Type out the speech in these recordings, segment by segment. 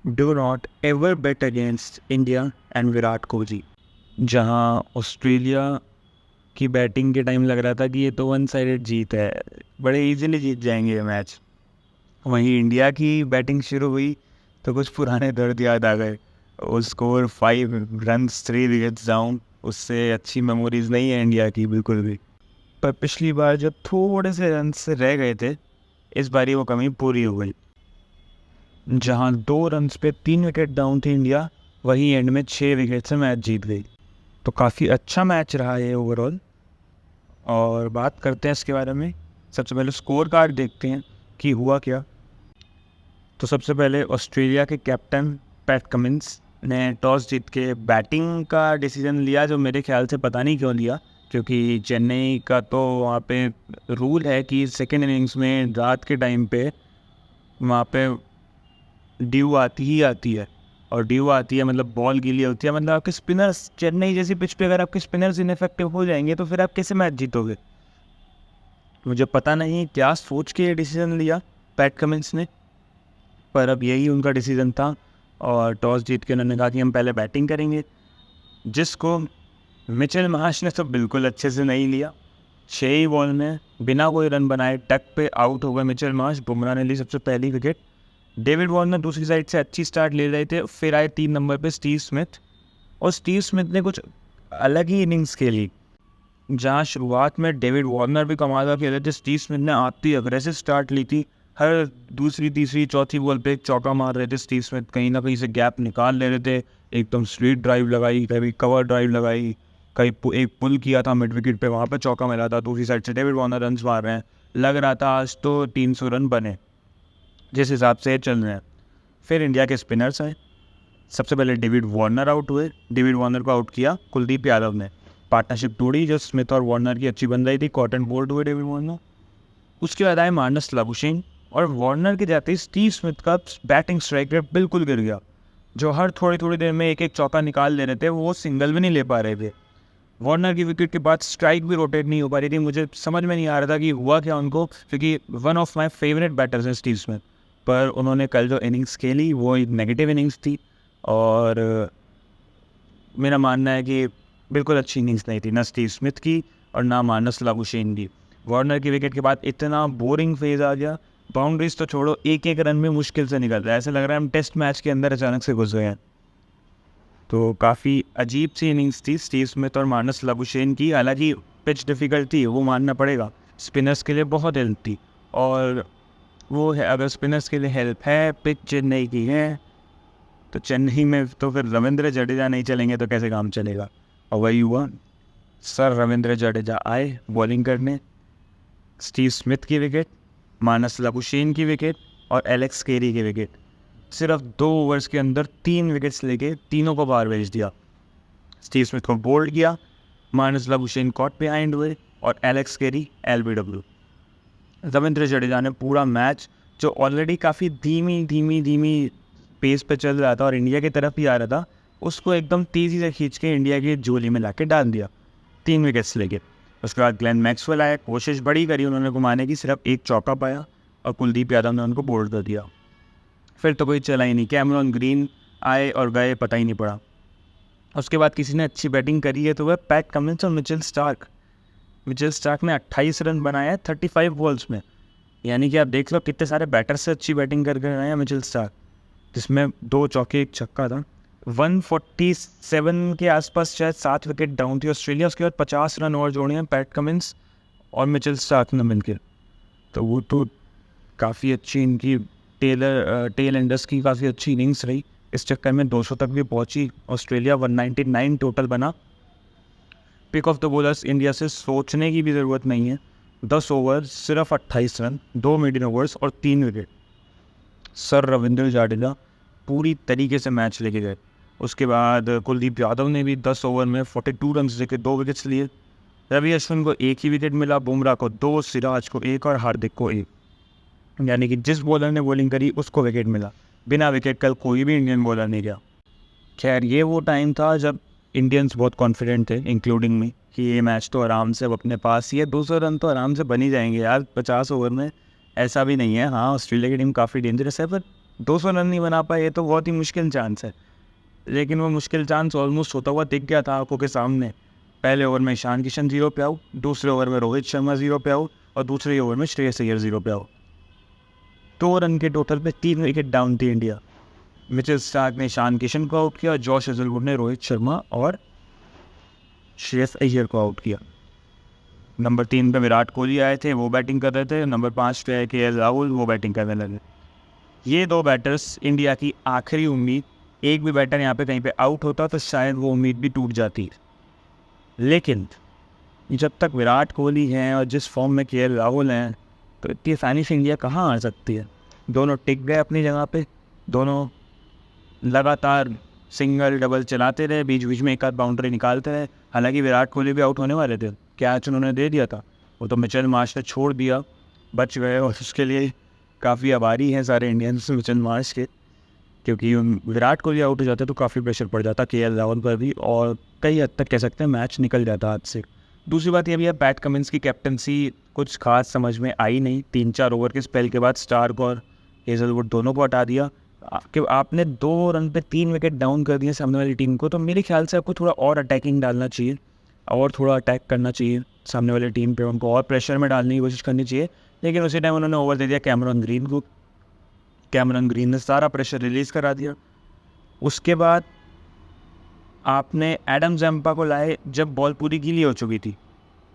Do not ever bet against India and Virat Kohli. जहां Australia की batting के टाइम लग रहा था कि ये तो वन साइडेड जीत है, बड़े इजीली जीत जाएंगे ये मैच, वहीं इंडिया की बैटिंग शुरू हुई तो कुछ पुराने दर्द याद आ गए। वो स्कोर 5 रन्स 3 विकेट्स डाउन, उससे अच्छी मेमोरीज नहीं है इंडिया की बिल्कुल भी। पर पिछली बार जब थोड़े से रन से रह गए थे, इस बारी वो कमी पूरी हो गई। जहां 2 रन्स पे 3 विकेट डाउन थी इंडिया, वहीं एंड में 6 विकेट से मैच जीत गई। तो काफ़ी अच्छा मैच रहा है ओवरऑल। और बात करते हैं इसके बारे में। सबसे पहले स्कोर कार्ड देखते हैं कि हुआ क्या। तो सबसे पहले ऑस्ट्रेलिया के कैप्टन पैट कमिंस ने टॉस जीत के बैटिंग का डिसीजन लिया, जो मेरे ख्याल से पता नहीं क्यों लिया, क्योंकि चेन्नई का तो वहाँ पे रूल है कि सेकेंड इनिंग्स में रात के टाइम पे वहाँ पे ड्यू आती ही आती है। और ड्यू आती है मतलब बॉल गीली होती है, मतलब आपके स्पिनर्स, चेन्नई जैसी पिच पे अगर आपके स्पिनर्स इनफेक्टिव हो जाएंगे तो फिर आप कैसे मैच जीतोगे। मुझे पता नहीं क्या सोच के ये डिसीजन लिया पैट कमिंस ने, पर अब यही उनका डिसीजन था। और टॉस जीत के उन्होंने कहा कि हम पहले बैटिंग करेंगे, जिसको मिचेल मार्श ने तो बिल्कुल अच्छे से नहीं लिया। 6 ही बॉल में बिना कोई रन बनाए टक पे आउट हो गए मिचेल मार्श। बुमराह ने ली सबसे पहली विकेट। डेविड वार्नर दूसरी साइड से अच्छी स्टार्ट ले रहे थे, फिर आए 3 नंबर पे स्टीव स्मिथ। और स्टीव स्मिथ ने कुछ अलग ही इनिंग्स खेली। जहाँ शुरुआत में डेविड वार्नर भी कमाल का खेल रहे थे, स्टीव स्मिथ ने आती अग्रेसिव स्टार्ट ली थी। हर दूसरी तीसरी चौथी बॉल पे एक चौका मार रहे थे स्टीव स्मिथ, कहीं ना कहीं से गैप निकाल ले रहे थे। एकदम स्ट्रेट ड्राइव लगाई, कभी कवर ड्राइव लगाई, कहीं एक पुल किया था मिड विकेट पे, वहाँ पे चौका मिला था। दूसरी साइड से डेविड वार्नर रन मार रहे हैं, लग रहा था आज तो 300 रन बने जिस हिसाब से चल रहे हैं। फिर इंडिया के स्पिनर्स आए। सबसे पहले डेविड वार्नर आउट हुए। डेविड वार्नर को आउट किया कुलदीप यादव ने। पार्टनरशिप तोड़ी जो स्मिथ और वार्नर की अच्छी बन रही थी, कॉटन बोल्ड हुए डेविड वार्नर। उसके बाद आए मार्नस लाबुशेन, और वार्नर के जाते ही स्टीव स्मिथ का बैटिंग स्ट्राइक रेट बिल्कुल गिर गया। जो हर थोड़ी थोड़ी देर में एक एक चौका निकाल ले रहे थे, वो सिंगल भी नहीं ले पा रहे थे। वार्नर की विकेट के बाद स्ट्राइक भी रोटेट नहीं हो पा रही थी। मुझे समझ में नहीं आ रहा था कि हुआ क्या उनको, क्योंकि one of my favourite batters हैं स्टीव स्मिथ। पर उन्होंने कल जो इनिंग्स खेली वो एक नेगेटिव इनिंग्स थी, और मेरा मानना है कि बिल्कुल अच्छी इनिंग्स नहीं थी, ना स्टीव स्मिथ की और ना मार्नस लाबुशेन की। वार्नर की विकेट के बाद इतना बोरिंग फेज आ गया, बाउंड्रीज तो छोड़ो, एक एक रन में मुश्किल से निकल रहा है। ऐसा लग रहा है हम टेस्ट मैच के अंदर अचानक से घुस गए हैं। तो काफ़ी अजीब सी इनिंग्स थी स्टीव स्मिथ और मार्नस लाबुशेन की। हालांकि पिच डिफ़िकल्ट थी, वो मानना पड़ेगा, स्पिनर्स के लिए बहुत हेल्प थी। और वो है, अगर स्पिनर्स के लिए हेल्प है, पिच चेन्नई की है, तो चेन्नई में तो फिर रविंद्र जडेजा नहीं चलेंगे तो कैसे काम चलेगा। और वही हुआ। सर रविंद्र जडेजा आए बॉलिंग करने। स्टीव स्मिथ की विकेट, मानस लाबुशेन की विकेट और एलेक्स केरी की विकेट, सिर्फ 2 ओवर्स के अंदर 3 विकेट्स लेके तीनों को बाहर भेज दिया। स्टीव स्मिथ को बोल्ड किया, मानस लाबुशेन कॉट बिहाइंड हुए और Alex Carey LBW। Ravindra Jadeja ने पूरा मैच, जो ऑलरेडी काफ़ी धीमी धीमी धीमी पेस पे चल रहा था और इंडिया की तरफ ही आ रहा था, उसको एकदम तेज़ी से खींच के इंडिया की झोली में ला के डाल दिया 3 विकेट्स लेके। उसके बाद ग्लेन मैक्सवेल आए, कोशिश बड़ी करी उन्होंने घुमाने की, सिर्फ एक चौका पाया और कुलदीप यादव ने उनको बोल्ड कर दिया। फिर तो कोई चला ही नहीं। कैमरॉन ग्रीन आए और गए, पता ही नहीं पड़ा। उसके बाद किसी ने अच्छी बैटिंग करी है तो वह पैट कमिंस और मिचेल स्टार्क। मिचेल स्टार्क ने 28 रन बनाया है 35 बॉल्स में। यानी कि आप देख लो कितने सारे बैटर से अच्छी बैटिंग करके आए हैं मिचेल स्टार्क, जिसमें 2 चौके 1 छक्का था। 147 के आसपास शायद 7 विकेट डाउन थी ऑस्ट्रेलिया। उसके बाद 50 रन और जोड़े हैं पैट कमिंस और मिचेल स्टार्क ने मिलकर। तो वो तो काफ़ी अच्छी इनकी टेल एंडर्स की काफ़ी अच्छी इनिंग्स रही। इस चक्कर में 200 तक भी पहुंची ऑस्ट्रेलिया। 199 टोटल बना। Pick of the bowlers India से सोचने की भी ज़रूरत नहीं है। 10 ओवर, सिर्फ 28 रन, 2 मिडिल ओवर्स और 3 विकेट। सर रविंद्र जाडेजा पूरी तरीके से मैच लेके गए। उसके बाद कुलदीप यादव ने भी 10 ओवर में 42 रन लेके 2 विकेट्स लिए। रवि अश्विन को 1 ही विकेट मिला, बुमराह को 2, सिराज को 1 और हार्दिक को 1। यानी कि जिस बॉलर ने बॉलिंग करी उसको विकेट मिला। बिना विकेट कल कोई भी इंडियन बॉलर नहीं गया। खैर, ये वो टाइम था जब इंडियंस बहुत कॉन्फिडेंट थे, इंक्लूडिंग मी, कि ये मैच तो आराम से अब अपने पास ही है, 200 रन तो आराम से बन ही जाएंगे यार 50 ओवर में। ऐसा भी नहीं है। हाँ, ऑस्ट्रेलिया की टीम काफ़ी डेंजरस है, पर 200 रन नहीं बना पाए, ये तो बहुत ही मुश्किल चांस है। लेकिन वो मुश्किल चांस ऑलमोस्ट होता हुआ दिख गया था आंखों के सामने। पहले ओवर में ईशान किशन 0 पे आउट, दूसरे ओवर में रोहित शर्मा 0 पे आउट और दूसरे ओवर में श्रेयस अय्यर 0 पे आउट। 2 रन के टोटल पे 3 विकेट डाउन थी इंडिया। मिचेल स्टार्क ने ईशान किशन को आउट किया, जॉश हेजलवुड ने रोहित शर्मा और श्रेयस अय्यर को आउट किया। नंबर 3 पे विराट कोहली आए थे, वो बैटिंग कर रहे थे। नंबर 5 पे केएल राहुल, वो बैटिंग करने लगे। ये 2 बैटर्स इंडिया की आखिरी उम्मीद। एक भी बैटर यहाँ पे कहीं पे आउट होता तो शायद वो उम्मीद भी टूट जाती। लेकिन जब तक विराट कोहली हैं और जिस फॉर्म में केएल राहुल हैं, तो इतनी आसानी से इंडिया कहाँ आ सकती है। दोनों टिक गए अपनी जगह पे, दोनों लगातार सिंगल डबल चलाते रहे, बीच बीच में एक आध बाउंड्री निकालते रहे। हालांकि विराट कोहली भी आउट होने वाले थे, कैच उन्होंने दे दिया था, वो तो मिचेल मार्श ने छोड़ दिया, बच गए। और उसके लिए काफ़ी आभारी हैं सारे इंडियंस मिचेल मार्श के, क्योंकि विराट कोहली आउट हो जाते तो काफ़ी प्रेशर पड़ जाता केएल राहुल पर भी, और कई हद तक कह सकते हैं मैच निकल जाता हाथ से। दूसरी बात यह भी है, पैट कमिंस की कैप्टनसी कुछ खास समझ में आई नहीं। 3-4 ओवर के स्पेल के बाद स्टार्क और हेजलवुड दोनों को हटा दिया। कि आपने 2 रन पे 3 विकेट डाउन कर दिए सामने वाली टीम को, तो मेरे ख्याल से आपको थोड़ा और अटैकिंग डालना चाहिए और थोड़ा अटैक करना चाहिए सामने वाली टीम पे, उनको और प्रेशर में डालने की कोशिश करनी चाहिए। लेकिन उसी टाइम उन्होंने ओवर दे दिया कैमरन ग्रीन को। कैमरन ग्रीन ने सारा प्रेशर रिलीज़ करा दिया। उसके बाद आपने एडम जैम्पा को लाए जब बॉल पूरी गीली हो चुकी थी,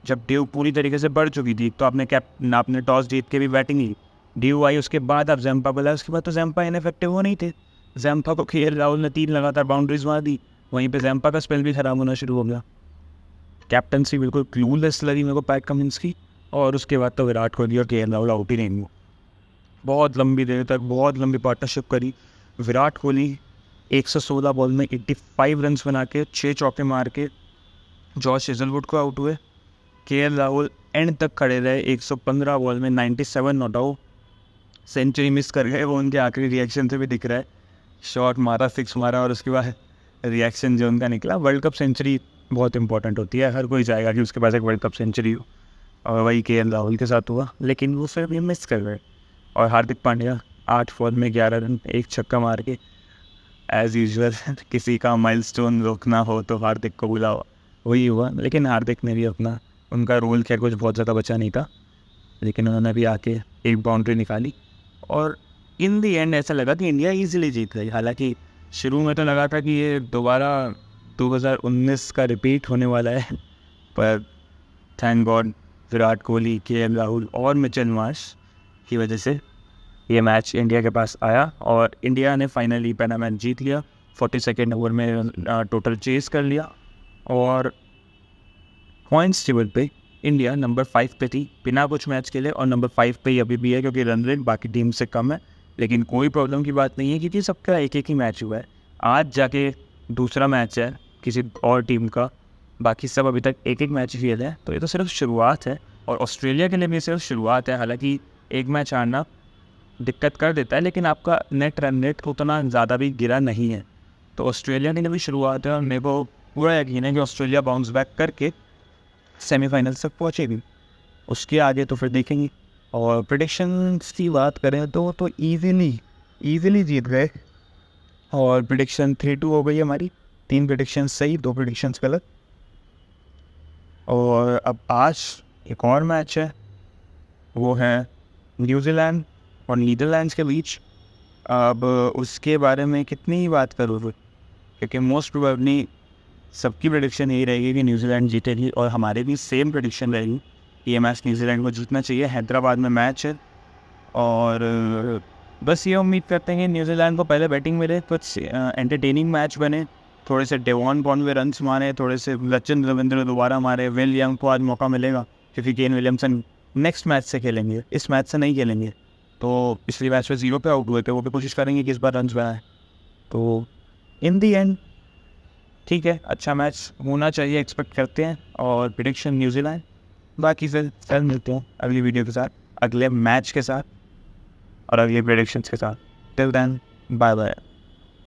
जब ड्यू पूरी तरीके से बढ़ चुकी थी, तो आपने टॉस जीत के भी बैटिंग ली। ड्यू आई, उसके बाद आप जैम्पा को लाए, उसके बाद तो जैम्पा इनफेक्टिव हो नहीं थे। जैम्पा को केएल राहुल ने 3 लगातार बाउंड्रीज मार दी, वहीं पे जैम्पा का स्पेल भी ख़राब होना शुरू हो गया। कैप्टनसी बिल्कुल क्लूलेस लगी मेरे को पैट कमिंस की। और उसके बाद तो विराट कोहली और केएल राहुल आउट ही नहीं हुए। बहुत लंबी देर तक बहुत लंबी पार्टनरशिप करी। विराट कोहली 116 बॉल में 85 रन बना के 6 चौके मार के जॉश हेजलवुड को आउट हुए। केएल राहुल एंड तक खड़े रहे, 115 बॉल में 97 नॉट आउट। सेंचुरी मिस कर गए, वो उनके आखिरी रिएक्शन से भी दिख रहा है। शॉट मारा, 6 मारा और उसके बाद रिएक्शन जो उनका निकला। वर्ल्ड कप सेंचुरी बहुत इंपॉर्टेंट होती है, हर कोई चाहेगा कि उसके पास एक वर्ल्ड कप सेंचुरी हो, और वही केएल राहुल के साथ हुआ, लेकिन वो फिर भी मिस कर गए। और हार्दिक पांड्या 8 बॉल में 11 रन, 1 छक्का मार के एज़ यूजुअल किसी का माइलस्टोन रोकना हो तो हार्दिक को बुलाओ, वही हुआ। लेकिन हार्दिक ने भी अपना, उनका रोल खैर कुछ बहुत ज़्यादा बचा नहीं था, लेकिन उन्होंने भी आके एक बाउंड्री निकाली। और इन दी एंड ऐसा लगा कि इंडिया ईजिली जीत गई। हालांकि शुरू में तो लगा था कि ये दोबारा 2019 का रिपीट होने वाला है, पर thank God Virat Kohli, KL Rahul और मिचेल मार्श की वजह से ये मैच इंडिया के पास आया और इंडिया ने फाइनली पहला मैच जीत लिया। 42 ओवर में टोटल चेस कर लिया और पॉइंट्स टेबल पे इंडिया नंबर 5 पे थी बिना कुछ मैच के लिए, और नंबर 5 पे ही अभी भी है क्योंकि रन रेट बाकी टीम से कम है। लेकिन कोई प्रॉब्लम की बात नहीं है क्योंकि सबका एक एक ही मैच हुआ है। आज जाके दूसरा मैच है किसी और टीम का, बाकी सब अभी तक एक एक मैच खेल है। तो ये तो सिर्फ शुरुआत है और ऑस्ट्रेलिया के लिए भी सिर्फ शुरुआत है। हालांकि एक मैच हारना दिक्कत कर देता है, लेकिन आपका नेट रन रेट उतना ज़्यादा भी गिरा नहीं है। तो ऑस्ट्रेलिया के लिए भी शुरुआत है और मेरे को पूरा यकीन है कि ऑस्ट्रेलिया बाउंस बैक करके सेमीफाइनल तक पहुँचेगी। उसके आगे तो फिर देखेंगे। और प्रेडिक्शंस की बात करें तो ईज़िली जीत गए और प्रेडिक्शन 3-2 हो गई हमारी। 3 प्रेडिक्शंस सही, 2 प्रेडिक्शंस गलत। और अब आज एक और मैच है, वो है न्यूजीलैंड और नीदरलैंड्स के बीच। अब उसके बारे में कितनी ही बात करूँ, क्योंकि मोस्ट प्रोबेबली सबकी प्रेडिक्शन यही रहेगी कि न्यूजीलैंड जीतेगी और हमारे भी सेम प्रेडिक्शन रहेगी कि ये मैच न्यूजीलैंड को जीतना चाहिए। हैदराबाद में मैच है और बस ये उम्मीद करते हैं कि न्यूजीलैंड को पहले बैटिंग मिले, कुछ एंटरटेनिंग मैच बने, थोड़े से डेवॉन कॉनवे रन्स मारे, थोड़े से सचिन रविंद्र दोबारा मारे। विल यंग को आज मौका मिलेगा क्योंकि केन विलियमसन नेक्स्ट मैच से खेलेंगे, इस मैच से नहीं खेलेंगे। तो पिछली मैच में 0 पे आउट हुए थे, वो भी कोशिश करेंगे कि इस बार रन्स बनाए। तो इन दी एंड ठीक है, अच्छा मैच होना चाहिए, एक्सपेक्ट करते हैं। और प्रेडिक्शन न्यूजीलैंड। बाकी फिर कल मिलते हैं अगली वीडियो के साथ, अगले मैच के साथ और अगले प्रेडिक्शंस के साथ। Till then bye bye.